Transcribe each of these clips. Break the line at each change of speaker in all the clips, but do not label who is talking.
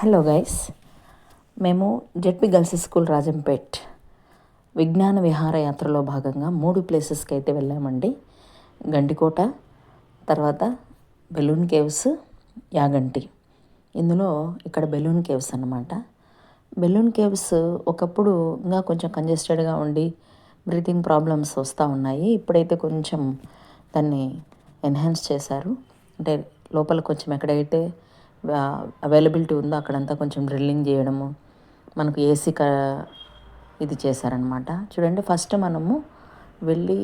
Hello guys, మేము ZP girls school Rajampet విజ్ఞాన విహారయాత్రలో భాగంగా 3 ప్లేసెస్కి అయితే వెళ్ళామండి. గండికోట, తర్వాత బెలూన్ కేవ్స్, యాగంటి. ఇందులో ఇక్కడ బెలూన్ కేవ్స్ అన్నమాట. బెలూన్ కేవ్స్ ఒకప్పుడు ఇంకా కొంచెం కంజెస్టెడ్గా ఉండి బ్రీతింగ్ ప్రాబ్లమ్స్ వస్తూ ఉన్నాయి. ఇప్పుడైతే కొంచెం దాన్ని ఎన్హాన్స్ చేశారు. అంటే లోపల కొంచెం ఎక్కడైతే అవైలబిలిటీ ఉందో అక్కడంతా కొంచెం డ్రిల్లింగ్ చేయడము, మనకు ఏసీ ఇది చేశారనమాట. చూడండి, ఫస్ట్ మనము వెళ్ళి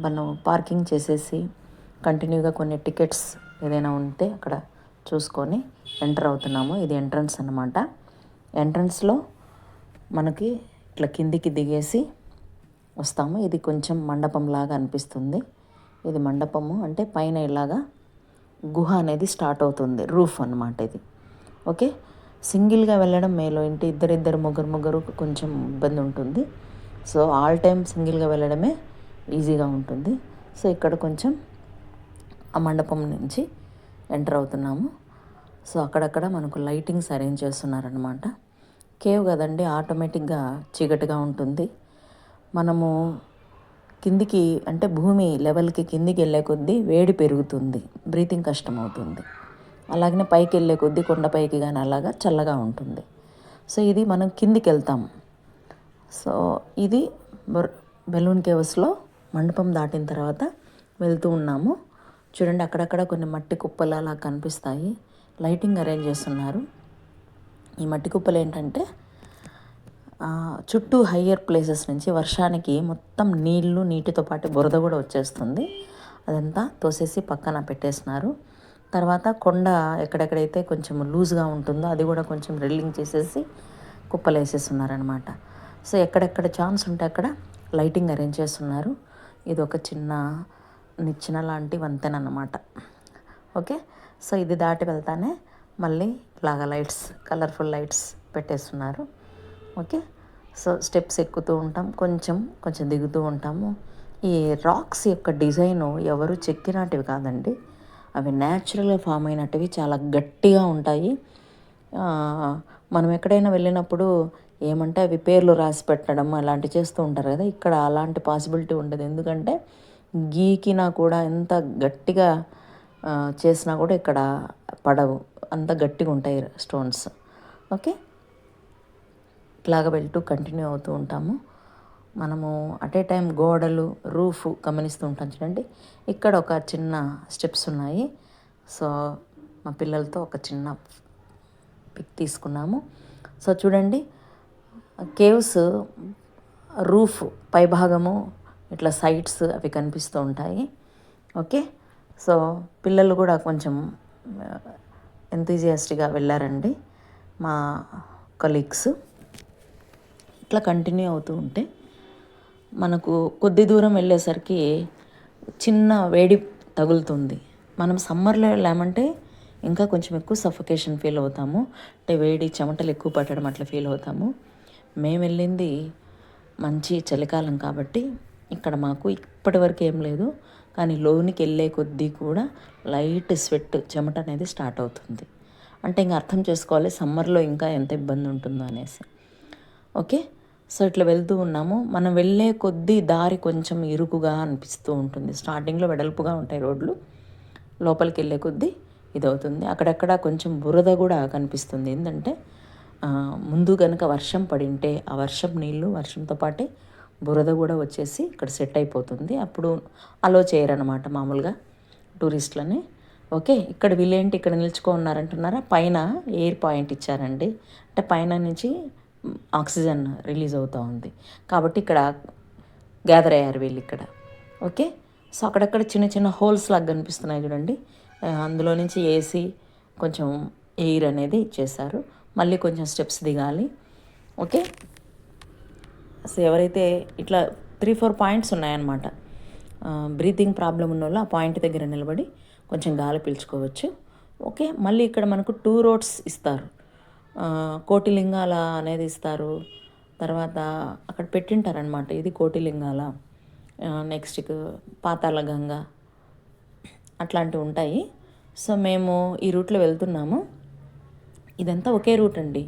మనం పార్కింగ్ చేసేసి కంటిన్యూగా కొన్ని టికెట్స్ ఏదైనా ఉంటే అక్కడ చూసుకొని ఎంటర్ అవుతున్నాము. ఇది ఎంట్రన్స్ అన్నమాట. ఎంట్రన్స్లో మనకి ఇట్లా కిందికి దిగేసి వస్తాము. ఇది కొంచెం మండపం లాగా అనిపిస్తుంది. ఇది మండపము అంటే పైన ఇలాగా గుహ అనేది స్టార్ట్ అవుతుంది, రూఫ్ అన్నమాట ఇది. ఓకే, సింగిల్గా వెళ్ళడం మేలో, ఇంటి ఇద్దరు ముగ్గురు కొంచెం ఇబ్బంది ఉంటుంది. సో ఆల్ టైమ్ సింగిల్గా వెళ్ళడమే ఈజీగా ఉంటుంది. సో ఇక్కడ కొంచెం ఆ మండపం నుంచి ఎంటర్ అవుతున్నాము. సో అక్కడక్కడ మనకు లైటింగ్స్ అరేంజ్ చేస్తున్నారనమాట. కేవ్ కదండి, ఆటోమేటిక్గా చీకటిగా ఉంటుంది. మనము కిందికి అంటే భూమి లెవెల్కి కిందికి వెళ్ళే కొద్దీ వేడి పెరుగుతుంది, బ్రీతింగ్ కష్టం అవుతుంది. అలాగనే పైకి వెళ్ళే కొద్దీ కొండపైకి కానీ అలాగా చల్లగా ఉంటుంది. సో ఇది మనం కిందికి వెళ్తాం. సో ఇది బెలూన్ కేవ్స్లో మండపం దాటిన తర్వాత వెళ్తూ ఉన్నాము. చూడండి, అక్కడక్కడ కొన్ని మట్టి కుప్పలు అలా కనిపిస్తాయి. లైటింగ్ అరేంజ్ చేస్తున్నారు. ఈ మట్టి కుప్పలు ఏంటంటే చుట్టూ హయ్యర్ ప్లేసెస్ నుంచి వర్షానికి మొత్తం నీటితో పాటు బురద కూడా వచ్చేస్తుంది. అదంతా తోసేసి పక్కన పెట్టేస్తున్నారు. తర్వాత కొండ ఎక్కడెక్కడైతే కొంచెం లూజ్గా ఉంటుందో అది కూడా కొంచెం డ్రిల్లింగ్ చేసేసి కుప్పలు వేసేస్తున్నారనమాట. సో ఎక్కడెక్కడ ఛాన్స్ ఉంటే అక్కడ లైటింగ్ అరేంజ్ చేస్తున్నారు. ఇది ఒక చిన్న నిచ్చెన లాంటి వంతెన అన్నమాట. ఓకే, సో ఇది దాటి వెళ్తానే మళ్ళీ ఇలాగా లైట్స్, కలర్ఫుల్ లైట్స్ పెట్టేస్తున్నారు. ఓకే, సో స్టెప్స్ ఎక్కుతూ ఉంటాం, కొంచెం దిగుతూ ఉంటాము. ఈ రాక్స్ యొక్క డిజైను ఎవరు చెక్కినటివి కాదండి, అవి న్యాచురల్గా ఫామ్ అయినటివి, చాలా గట్టిగా ఉంటాయి. మనం ఎక్కడైనా వెళ్ళినప్పుడు ఏమంటే అవి పేర్లు రాసి పెట్టడం అలాంటివి చేస్తూ ఉంటారు కదా, ఇక్కడ అలాంటి పాసిబిలిటీ ఉండదు. ఎందుకంటే గీకినా కూడా ఎంత గట్టిగా చేసినా కూడా ఇక్కడ పడవు, అంత గట్టిగా ఉంటాయి స్టోన్స్. ఓకే, ఇట్లాగా వెళ్తూ కంటిన్యూ అవుతూ ఉంటాము. మనము అట్ ఏ టైం గోడలు, రూఫ్ గమనిస్తూ ఉంటాం. చూడండి, ఇక్కడ ఒక చిన్న స్టెప్స్ ఉన్నాయి. సో మా పిల్లలతో ఒక చిన్న పిక్ తీసుకున్నాము. సో చూడండి, కేవ్స్ రూఫ్ పైభాగము ఇట్లా సైడ్స్ అవి కనిపిస్తూ ఉంటాయి. ఓకే, సో పిల్లలు కూడా కొంచెం ఎంతూజియాస్టిక్గా వెళ్ళారండి, మా కలీగ్స్. ఇట్లా కంటిన్యూ అవుతూ ఉంటే మనకు కొద్ది దూరం వెళ్ళేసరికి చిన్న వేడి తగులుతుంది. మనం సమ్మర్లో వెళ్ళామంటే ఇంకా కొంచెం ఎక్కువ సఫకేషన్ ఫీల్ అవుతాము, అంటే వేడి చెమటలు ఎక్కువ పట్టడం అట్లా ఫీల్ అవుతాము. మేము వెళ్ళింది మంచి చలికాలం కాబట్టి ఇక్కడ మాకు ఇప్పటి వరకు ఏం లేదు, కానీ లోనికి వెళ్ళే కొద్దీ కూడా లైట్ స్వెట్, చెమట అనేది స్టార్ట్ అవుతుంది. అంటే ఇంకా అర్థం చేసుకోవాలి సమ్మర్లో ఇంకా ఎంత ఇబ్బంది ఉంటుందో అనేసి. ఓకే, సో ఇట్లా వెళ్తూ ఉన్నాము. మనం వెళ్ళే కొద్దీ దారి కొంచెం ఇరుకుగా అనిపిస్తూ ఉంటుంది. స్టార్టింగ్లో వెడల్పుగా ఉంటాయి రోడ్లు, లోపలికి వెళ్ళే కొద్దీ ఇది అవుతుంది. అక్కడక్కడ కొంచెం బురద కూడా కనిపిస్తుంది. ఏంటంటే ముందు కనుక వర్షం పడింటే ఆ వర్షం నీళ్ళు వర్షంతో పాటే బురద కూడా వచ్చేసి ఇక్కడ సెట్ అయిపోతుంది. అప్పుడు అలో చేయరనమాట మామూలుగా టూరిస్టులని. ఓకే, ఇక్కడ వీళ్ళేంటి ఇక్కడ నిల్చుకో ఉన్నారంటున్నారా, పైన ఎయిర్ పాయింట్ ఇచ్చారండి. అంటే పైన నుంచి ఆక్సిజన్ రిలీజ్ అవుతూ ఉంది కాబట్టి ఇక్కడ గ్యాదర్ అయ్యారు వీళ్ళు ఇక్కడ. ఓకే, సో అక్కడక్కడ చిన్న చిన్న హోల్స్ లాగా కనిపిస్తున్నాయి చూడండి, అందులో నుంచి ఏసీ కొంచెం ఎయిర్ అనేది ఇచ్చేసారు. మళ్ళీ కొంచెం స్టెప్స్ దిగాలి. ఓకే, సో ఎవరైతే ఇట్లా 3-4 పాయింట్స్ ఉన్నాయన్నమాట, బ్రీతింగ్ ప్రాబ్లం ఉన్న వాళ్ళు ఆ పాయింట్ దగ్గర నిలబడి కొంచెం గాలి పీల్చుకోవచ్చు. ఓకే, మళ్ళీ ఇక్కడ మనకు 2 రోడ్స్ ఇస్తారు. కోటిలింగాల అనేది ఇస్తారు. తర్వాత అక్కడ పెట్టింటారనమాట, ఇది కోటిలింగాల, నెక్స్ట్ పాతాళ గంగ అట్లాంటివి ఉంటాయి. సో మేము ఈ రూట్లో వెళ్తున్నాము. ఇదంతా ఒకే రూట్ అండి.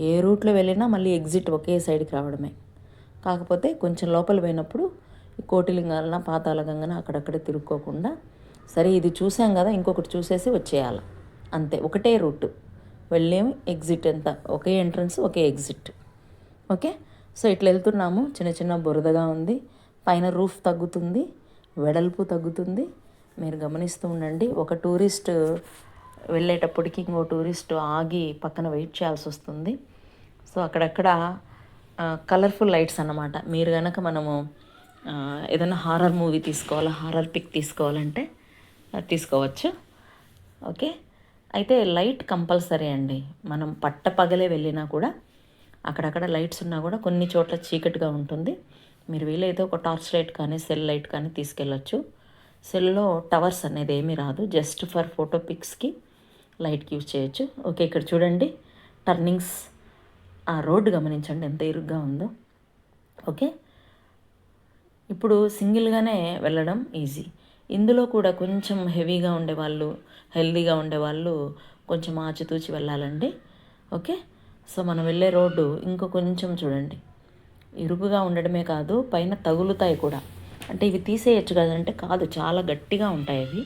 ఏ రూట్లో వెళ్ళినా మళ్ళీ ఎగ్జిట్ ఒకే సైడ్కి రావడమే. కాకపోతే కొంచెం లోపల పోయినప్పుడు ఈ కోటిలింగాలన పాతాళగంగన అక్కడక్కడే తిరుక్కోకుండా, సరే ఇది చూసాం కదా ఇంకొకటి చూసేసి వచ్చేయాలి అంతే. ఒకటే రూట్ వెళ్ళేమి, ఎగ్జిట్ ఎంత ఒకే ఎంట్రన్స్ ఒకే ఎగ్జిట్. ఓకే. సో ఇట్లా వెళ్తున్నాము. చిన్న చిన్న బురదగా ఉంది. పైన రూఫ్ తగ్గుతుంది, వెడల్పు తగ్గుతుంది. మీరు గమనిస్తూ ఉండండి. ఒక టూరిస్ట్ వెళ్ళేటప్పటికి ఇంకో టూరిస్ట్ ఆగి పక్కన వెయిట్ చేయాల్సి వస్తుంది. సో అక్కడక్కడ కలర్ఫుల్ లైట్స్ అన్నమాట. మీరు కనుక మనము ఏదైనా హారర్ మూవీ తీసుకోవాలా, హారర్ పిక్ తీసుకోవాలంటే తీసుకోవచ్చు. ఓకే. అయితే లైట్ కంపల్సరీ అండి. మనం పగలే వెళ్ళినా కూడా అక్కడక్కడ లైట్స్ ఉన్నా కూడా కొన్ని చోట్ల చీకటిగా ఉంటుంది. మీరు వీలైతే ఒక టార్చ్ లైట్ కానీ సెల్ లైట్ కానీ తీసుకెళ్ళచ్చు. సెల్లో టవర్స్ అనేది ఏమీ రాదు, జస్ట్ ఫర్ ఫోటో పిక్స్కి లైట్కి యూజ్ చేయొచ్చు. ఓకే. ఇక్కడ చూడండి టర్నింగ్స్, ఆ రోడ్డు గమనించండి ఎంత ఇరుగ్గా ఉందో. ఓకే. ఇప్పుడు సింగిల్గానే వెళ్ళడం ఈజీ. ఇందులో కూడా కొంచెం హెవీగా ఉండేవాళ్ళు, హెల్దీగా ఉండేవాళ్ళు కొంచెం ఆచితూచి వెళ్ళాలండి. ఓకే. సో మనం వెళ్ళే రోడ్డు ఇంకో కొంచెం చూడండి, ఇరుకుగా ఉండడమే కాదు పైన తగులుతాయి కూడా. అంటే ఇవి తీసేయచ్చు కదంటే కాదు, చాలా గట్టిగా ఉంటాయి అవి.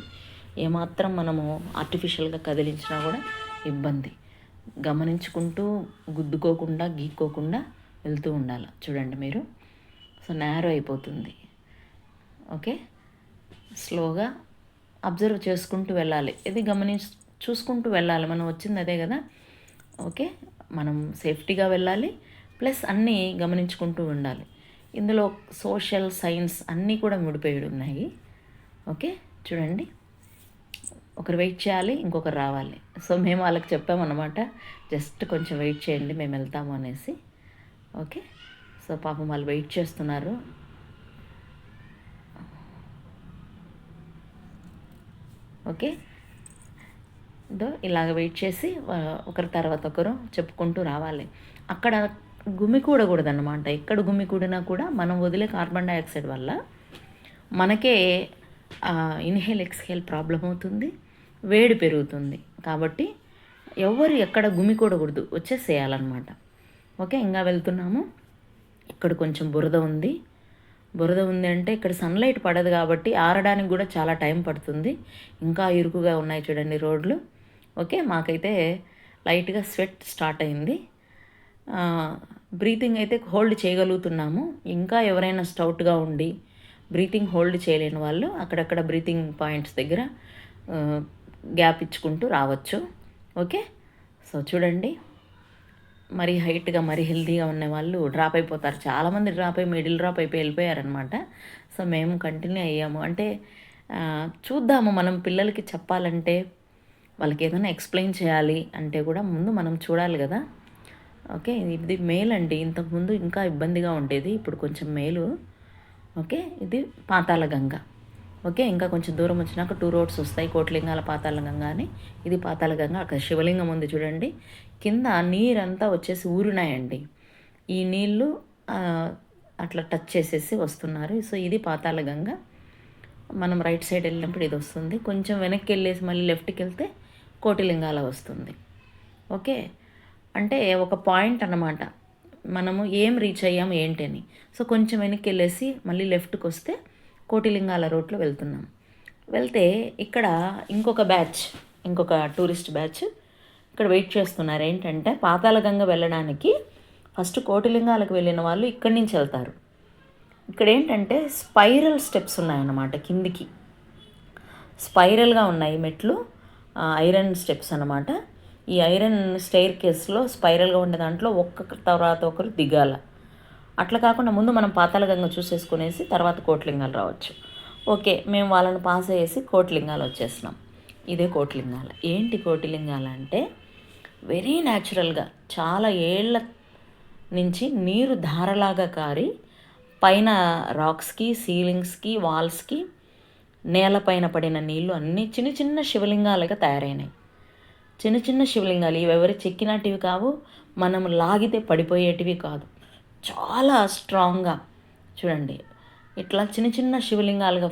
ఏమాత్రం మనము ఆర్టిఫిషియల్గా కదిలించినా కూడా ఇబ్బంది. గమనించుకుంటూ గుద్దుకోకుండా గీక్కోకుండా వెళ్తూ ఉండాలి. చూడండి మీరు. సో నేరో అయిపోతుంది. ఓకే. స్లోగా అబ్జర్వ్ చేసుకుంటూ వెళ్ళాలి. ఇది చూసుకుంటూ వెళ్ళాలి. మనం వచ్చింది అదే కదా. ఓకే. మనం సేఫ్టీగా వెళ్ళాలి, ప్లస్ అన్నీ గమనించుకుంటూ ఉండాలి. ఇందులో సోషల్ సైన్స్ అన్నీ కూడా ముడిపోయి ఉన్నాయి. ఓకే. చూడండి, ఒకరు వెయిట్ చేయాలి, ఇంకొకరు రావాలి. సో మేము వాళ్ళకి చెప్పామన్నమాట, జస్ట్ కొంచెం వెయిట్ చేయండి మేము వెళ్తాము అనేసి. ఓకే. సో పాపం వాళ్ళు వెయిట్ చేస్తున్నారు. ఓకే. ఇలాగ వెయిట్ చేసి ఒకరి తర్వాత ఒకరు చెప్పుకుంటూ రావాలి. అక్కడ గుమికూడకూడదన్నమాట. ఎక్కడ గుమికూడినా కూడా మనం వదిలే కార్బన్ డైఆక్సైడ్ వల్ల మనకే ఇన్హేల్ ఎక్స్హేల్ ప్రాబ్లం అవుతుంది, వేడి పెరుగుతుంది. కాబట్టి ఎవరు ఎక్కడ గుమికూడకూడదు, వచ్చేసేయాలన్నమాట. ఓకే. ఇంకా వెళ్తున్నాము. ఇక్కడ కొంచెం బురద ఉంది అంటే ఇక్కడ సన్లైట్ పడదు కాబట్టి ఆరడానికి కూడా చాలా టైం పడుతుంది. ఇంకా ఇరుకుగా ఉన్నాయి చూడండి రోడ్లు. ఓకే. మాకైతే లైట్గా స్వెట్ స్టార్ట్ అయింది. బ్రీతింగ్ అయితే హోల్డ్ చేయగలుగుతున్నాము. ఇంకా ఎవరైనా స్టౌట్గా ఉండి బ్రీతింగ్ హోల్డ్ చేయలేని వాళ్ళు అక్కడక్కడ బ్రీతింగ్ పాయింట్స్ దగ్గర గ్యాప్ ఇచ్చుకుంటూ రావచ్చు. ఓకే. సో చూడండి, మరీ హైట్గా మరీ హెల్తీగా ఉన్న వాళ్ళు డ్రాప్ అయిపోతారు. చాలామంది మిడిల్ డ్రాప్ అయిపోయి వెళ్ళిపోయారనమాట. సో మేము కంటిన్యూ అయ్యాము. అంటే చూద్దాము, మనం పిల్లలకి చెప్పాలంటే వాళ్ళకి ఏదైనా ఎక్స్ప్లెయిన్ చేయాలి అంటే కూడా ముందు మనం చూడాలి కదా. ఓకే. ఇది మేల్ అండి. ఇంతకుముందు ఇంకా ఇబ్బందిగా ఉండేది, ఇప్పుడు కొంచెం మేలు. ఓకే. ఇది పాతాళగంగ. ఓకే. ఇంకా కొంచెం దూరం వచ్చినాక 2 రోడ్స్ వస్తాయి, కోటిలింగాల పాతాళగంగ అని. ఇది పాతాళగంగ. అక్కడ శివలింగం ఉంది చూడండి. కింద నీరంతా వచ్చేసి ఊరినాయండి. ఈ నీళ్ళు అట్లా టచ్ చేసేసి వస్తున్నారు. సో ఇది పాతాళగంగ. మనం రైట్ సైడ్ వెళ్ళినప్పుడు ఇది వస్తుంది. కొంచెం వెనక్కి వెళ్ళేసి మళ్ళీ లెఫ్ట్కి వెళ్తే కోటిలింగాల వస్తుంది. ఓకే. అంటే ఒక పాయింట్ అన్నమాట, మనము ఏం రీచ్ అయ్యాము ఏంటి అని. సో కొంచెం వెనక్కి వెళ్ళేసి మళ్ళీ లెఫ్ట్కి వస్తే కోటిలింగాల రోడ్లో వెళ్తున్నాం. వెళ్తే ఇక్కడ ఇంకొక టూరిస్ట్ బ్యాచ్ ఇక్కడ వెయిట్ చేస్తున్నారు. ఏంటంటే పాతాళగంగ వెళ్ళడానికి ఫస్ట్ కోటిలింగాలకు వెళ్ళిన వాళ్ళు ఇక్కడి నుంచి వెళ్తారు. ఇక్కడ ఏంటంటే స్పైరల్ స్టెప్స్ ఉన్నాయన్నమాట. కిందికి స్పైరల్గా ఉన్నాయి మెట్లు, ఐరన్ స్టెప్స్ అన్నమాట. ఈ ఐరన్ స్టెయిర్ కేస్లో స్పైరల్గా ఉండే దాంట్లో ఒక్క తర్వాత ఒకరు దిగాల. అట్లా కాకుండా ముందు మనం పాతాళగంగ చూసేసుకునేసి తర్వాత కోటిలింగాలు రావచ్చు. ఓకే. మేము వాళ్ళని పాస్ అయ్యేసి కోటిలింగాలు వచ్చేసినాం. ఇదే కోటిలింగాల. ఏంటి కోటిలింగాల అంటే వెరీ న్యాచురల్గా చాలా ఏళ్ళ నుంచి నీరు ధారలాగా కారి పైన రాక్స్కి, సీలింగ్స్కి, వాల్స్కి, నేలపైన పడిన నీళ్ళు అన్నీ చిన్న చిన్న శివలింగాలుగా తయారైనాయి. చిన్న చిన్న శివలింగాలు. ఇవి ఎవరు చెక్కినటివి కావు, మనం లాగితే పడిపోయేటివి కాదు. చాలా స్ట్రాంగ్గా చూడండి ఇట్లా చిన్న చిన్న శివలింగాలుగా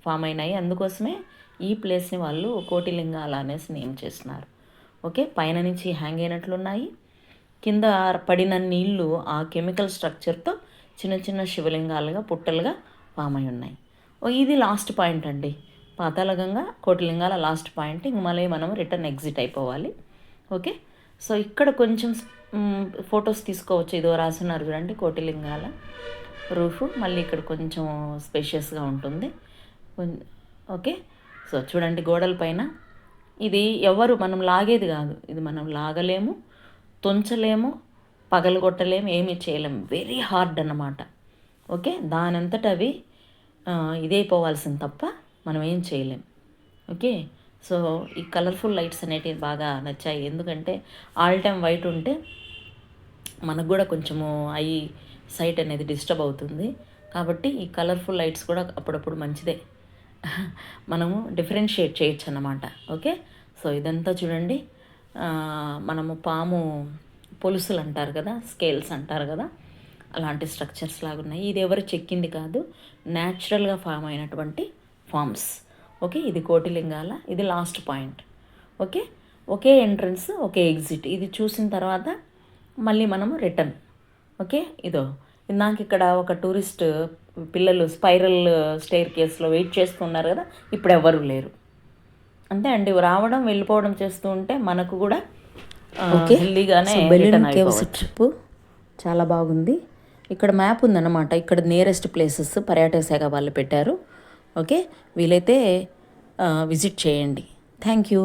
ఫామ్ అయినాయి. అందుకోసమే ఈ ప్లేస్ని వాళ్ళు కోటిలింగాల అనేసి నేమ్ చేస్తున్నారు. ఓకే, పైన నుంచి హ్యాంగ్ అయినట్లున్నాయి. కింద పడిన నీళ్ళు ఆ కెమికల్ స్ట్రక్చర్తో చిన్న చిన్న శివలింగాలుగా పుట్టలుగా ఫామ్ అయి ఉన్నాయి. ఇది లాస్ట్ పాయింట్ అండి. Patalaganga Kotilingala last point. ఇంక మళ్ళీ మనం రిటర్న్ ఎగ్జిట్ అయిపోవాలి. ఓకే, సో ఇక్కడ కొంచెం ఫొటోస్ తీసుకోవచ్చు. ఇదో రాస్తున్నారు చూడండి, కోటిలింగాల రూఫ్. మళ్ళీ ఇక్కడ కొంచెం స్పేషియస్గా ఉంటుంది. ఓకే, సో చూడండి గోడల పైన. ఇది ఎవరు మనం లాగేది కాదు, ఇది మనం లాగలేము, తుంచలేము, పగలగొట్టలేము, ఏమీ చేయలేము. వెరీ హార్డ్ అన్నమాట. ఓకే, దానంతట అవి ఇదైపోవాల్సింది తప్ప మనం ఏం చేయలేం. ఓకే, సో ఈ కలర్ఫుల్ లైట్స్ అనేటివి బాగా నచ్చాయి. ఎందుకంటే ఆల్ టైమ్ వైట్ ఉంటే మనకు కూడా కొంచెము ఐ సైట్ అనేది డిస్టర్బ్ అవుతుంది. కాబట్టి ఈ కలర్ఫుల్ లైట్స్ కూడా అప్పుడప్పుడు మంచిదే, మనము డిఫరెన్షియేట్ చేయొచ్చు అన్నమాట. ఓకే, సో ఇదంతా చూడండి, మనము పాము పొలుసులు అంటారు కదా, స్కేల్స్ అంటారు కదా, అలాంటి స్ట్రక్చర్స్ లాగా ఉన్నాయి. ఇది ఎవరు చెక్కింది కాదు, న్యాచురల్గా ఫామ్ అయినటువంటి ఫామ్స్. ఓకే, ఇది కోటిలింగాల, ఇది లాస్ట్ పాయింట్. ఓకే, ఒకే ఎంట్రన్స్ ఒకే ఎగ్జిట్. ఇది చూసిన తర్వాత మళ్ళీ మనము రిటర్న్. ఓకే, ఇదో ఇందాక ఇక్కడ ఒక టూరిస్ట్ పిల్లలు స్పైరల్ స్టైర్ కేస్లో వెయిట్ చేస్తున్నారు కదా, ఇప్పుడు ఎవరు లేరు. అంతే అండి, రావడం వెళ్ళిపోవడం చేస్తూ ఉంటే మనకు కూడా హెల్దీగానే రిటర్న్ అయిపోవచ్చు. ట్రిప్ చాలా బాగుంది. ఇక్కడ మ్యాప్ ఉందన్నమాట. ఇక్కడ నియరెస్ట్ ప్లేసెస్ పర్యాటక శాఖ వాళ్ళు పెట్టారు. ఓకే, వీలైతే విజిట్ చేయండి. Thank you.